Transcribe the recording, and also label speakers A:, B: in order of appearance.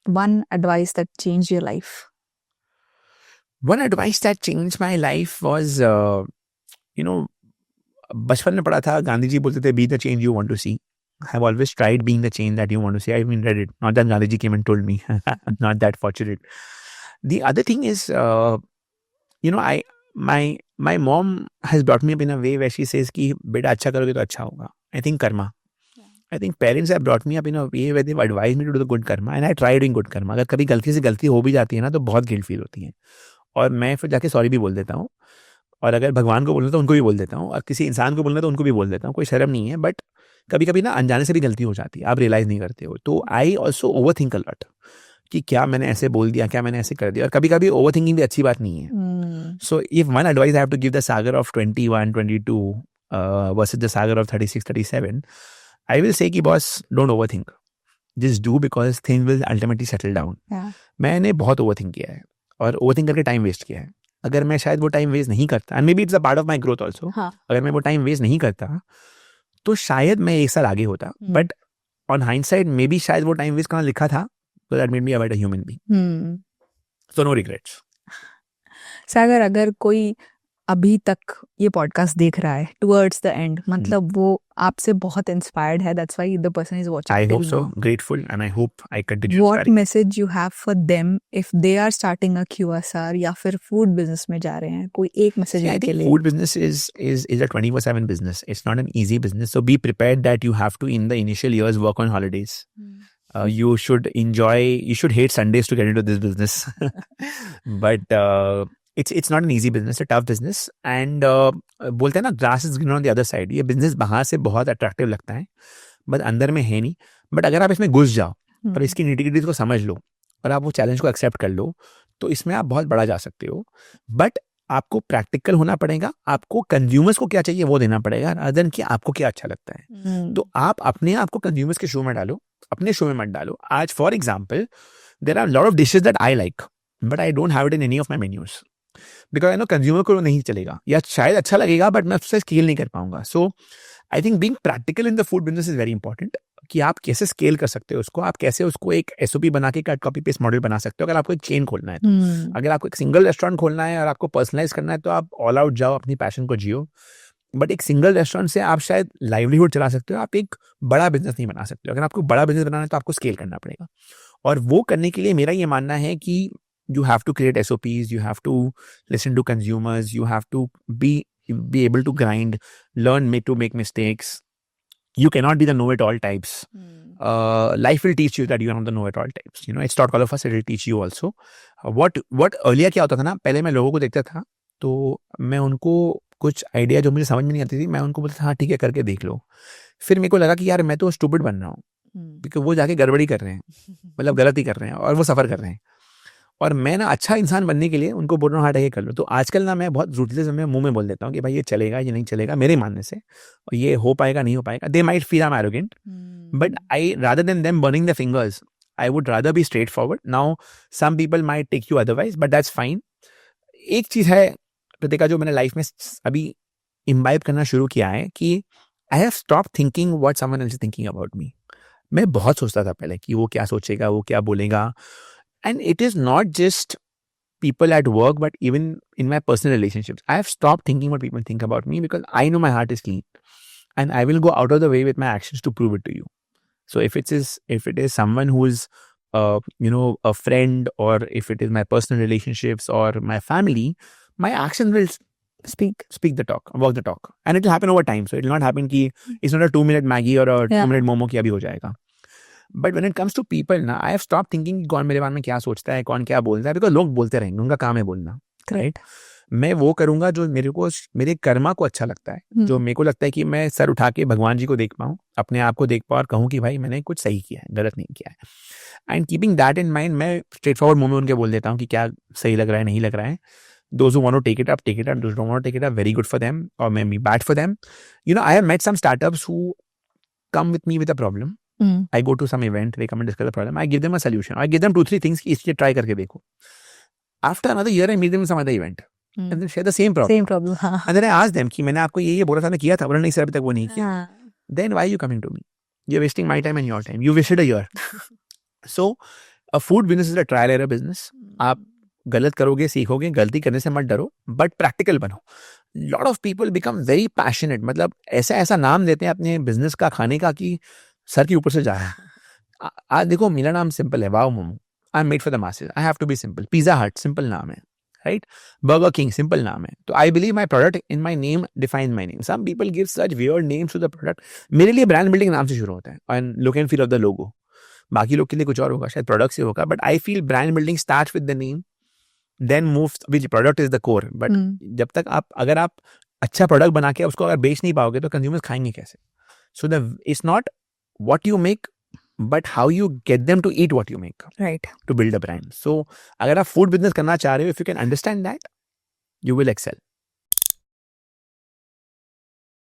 A: one advice that changed your life.
B: One advice that changed my life was, बचपन में पढ़ा था, गांधी जी बोलते थे, be the change you want to see. I've always tried being the change that you want to see. I even read it. Not that Gandhi ji came and told me. Not that fortunate. The other thing is, my mom has brought me up in a way where she says कि बेटा अच्छा करोगे तो अच्छा होगा. I think karma. I think parents have brought me up in a way where they've advised me to do the good karma, and I try doing good karma. अगर कभी गलती से गलती हो भी जाती है ना, तो बहुत गिल्ट फील होती है, और मैं फिर जाके सॉरी भी बोल देता हूँ. और अगर भगवान को बोलना तो उनको भी बोल देता हूँ, और किसी इंसान को बोलना तो उनको भी बोल देता हूँ. कोई शर्म नहीं है, बट कभी कभी ना अनजाने से भी गलती हो जाती है, आप रियलाइज नहीं करते हो. तो I also over think a lot कि क्या मैंने ऐसे बोल दिया, क्या मैंने ऐसे कर दिया. और कभी कभी ओवर थिंकिंग भी अच्छी बात नहीं है. So if one advice I have to give the Sagar of 21, 22 versus the Sagar of 36, 37, I will say कि boss, don't over think, just do, because things will ultimately settle down. मैंने बहुत ओवर थिंक किया है, और ओवर थिंक करके time waste किया है. अगर मैं शायद वो टाइम वेस्ट नहीं करता, and may be it's a part of my growth also, अगर मैं वो टाइम वेस्ट नहीं करता तो शायद मैं एक साल आगे होता. But on hindsight may be शायद वो टाइम वेस्ट करना लिखा था, so that made me a better human being. So no regrets.
A: सागर, अगर कोई अभी तक ये पॉडकास्ट देख रहा है टुवर्ड्स द एंड, मतलब वो आपसे बहुत इंस्पायर्ड है, that's why the person is watching.
B: I hope so, grateful, and I hope I continue.
A: What message you have for them if they are starting a QSR या फिर food business में जा रहे हैं? कोई एक message
B: I think food business is a 24/7 business. It's not an easy business, so be prepared that you have to, in the initial years, work on holidays. You should hate Sundays to get into this business. But it's not an easy business, a tough business. And बोलते हैं ना, grass is greener on the other side. ये business बाहर से बहुत attractive लगता है, but अंदर में है नहीं. But अगर आप इसमें घुस जाओ और इसकी nitty-gritty को समझ लो, और आप वो चैलेंज को एक्सेप्ट कर लो, तो इसमें आप बहुत बड़ा जा सकते हो. बट आपको प्रैक्टिकल होना पड़ेगा, आपको कंज्यूमर्स को क्या चाहिए वो देना पड़ेगा, अदर देन कि आपको क्या अच्छा लगता है. तो आप अपने आप को कंज्यूमर्स के शो में डालो, अपने शो में मत डालो. आज for example, there are lot of dishes that I like, but I don't have it in any of my menus, because I know consumer को नहीं चलेगा, या शायद अच्छा लगेगा बट मैं उससे स्केल नहीं कर पाऊंगा. So I think being practical in the food business is very important, कि आप कैसे स्केल कर सकते हो उसको, आप कैसे उसको एक एसओपी बना के कट कॉपी पेस्ट मॉडल बना सकते हो. अगर आपको एक चेन खोलना है तो, अगर आपको एक सिंगल रेस्टोरेंट खोलना है और आपको पर्सनलाइज करना है, तो आप ऑल आउट जाओ, अपनी पैशन को जियो. बट एक सिंगल रेस्टोरेंट से आप शायद लाइवलीहुड चला सकते हो, आप एक बड़ा बिजनेस नहीं बना सकते हो. अगर आपको बड़ा बिजनेस बनाना है तो आपको स्केल करना पड़ेगा, और वो करने के लिए मेरा ये मानना है कि you have to create SOPs, you have to listen to consumers, you have to be able to grind, learn to make mistakes. You cannot be the know-it-all types. Life will teach you that you are not the know-it-all types. It's not all of us, it will teach you also. What earlier क्या होता था ना, पहले मैं लोगों को देखता था, तो मैं उनको कुछ आइडिया जो मुझे समझ में नहीं आती थी, मैं उनको बोलता था हाँ ठीक है करके देख लो. फिर मेरे को लगा कि यार मैं तो स्टूपिड बन रहा हूँ, क्योंकि वो जाके गड़बड़ी कर रहे हैं, मतलब गलत ही कर रहे हैं, और वो सफ़र कर रहे हैं, और मैं ना अच्छा इंसान बनने के लिए उनको बोल रहा हूँ हाँ ठीक है कर लो. तो आजकल ना मैं बहुत रूटलेस में मुंह में बोल देता हूँ कि भाई ये चलेगा, ये नहीं चलेगा, मेरे मानने से, और ये हो पाएगा नहीं हो पाएगा. They might feel I am arrogant, but I rather than them burning the fingers, I would rather be straightforward. Now some people might take you otherwise, but that's fine. एक चीज़ है प्रतिका जो मैंने लाइफ में अभी imbibe करना शुरू किया है, कि I have stop thinking what someone else is thinking about me. मैं बहुत सोचता था पहले कि वो क्या सोचेगा, वो क्या बोलेगा. And it is not just people at work, but even in my personal relationships. I have stopped thinking what people think about me, because I know my heart is clean, and I will go out of the way with my actions to prove it to you. So if it is someone who is, a friend, or if it is my personal relationships or my family, my actions will speak the talk, walk the talk, and it will happen over time. So it will not happen कि it's not a 2-minute Maggie or a 2-minute momo कि अभी हो जाएगा. But when it comes to people ना, I have stop thinking कौन मेरे बारे में क्या सोचता है, कौन क्या बोलता है, बिकॉज लोग बोलते रहेंगे, उनका काम है बोलना, राइट. मैं वो करूंगा जो मेरे कर्मा को अच्छा लगता है, जो मेरे को लगता है कि मैं सर उठा के भगवान जी को देख पाऊँ, अपने आप को देख पाऊँ, और कहूँ कि भाई मैंने कुछ सही किया है, गलत नहीं किया है. And keeping that in mind, मैं स्ट्रेट फॉरवर्ड मुंह में उनके बोल देता हूँ कि क्या सही लग रहा है, नहीं लग रहा है. Those who want to take it up, take it up. Those who don't want to take it up, very good for them, or maybe bad for them. I have met some startups who come with me with a problem. I go to some event, they come and discuss the problem. I give them a solution. I give them 2-3 things कि इसलिए try करके देखो. After another year, I meet them in some other event, and then share the same problem.
A: Same problem. हाँ.
B: And then I ask them कि मैंने आपको ये बोला था, मैं किया था, बोला नहीं सर अभी तक वो नहीं किया. Then why are you coming to me? You're wasting my time and your time. You wasted a year. So a food business is a trial error business. आप गलत करोगे, सीखोगे, गलती करने से मत डरो, बट प्रैक्टिकल बनो. Lot of people become very passionate, मतलब ऐसा ऐसा नाम देते हैं अपने बिजनेस का, खाने का, कि सर के ऊपर से जा रहा है. आज देखो, मेरा नाम सिंपल है, wow momo, I am made for the masses, I have to be simple. Pizza Hut simple नाम है, राइट? बर्गर किंग सिंपल नाम है. तो I believe my product in my name define my name. Some people give such weird names to the product. मेरे लिए brand building नाम से शुरू होता है, and look and feel of the logo. बाकी लोग के लिए कुछ और होगा, शायद प्रोडक्ट से होगा, but I feel brand building start with the name, then move with product is the core. बट जब तक अगर आप अच्छा प्रोडक्ट बना के उसको अगर बेच नहीं पाओगे तो कंज्यूमर्स खाएंगे कैसे? So it's not what you make, but how you get them to eat what you make,
A: right.
B: To build a brand. So अगर आप फूड बिजनेस करना चाह रहे हो, if you can understand that, you will Excel.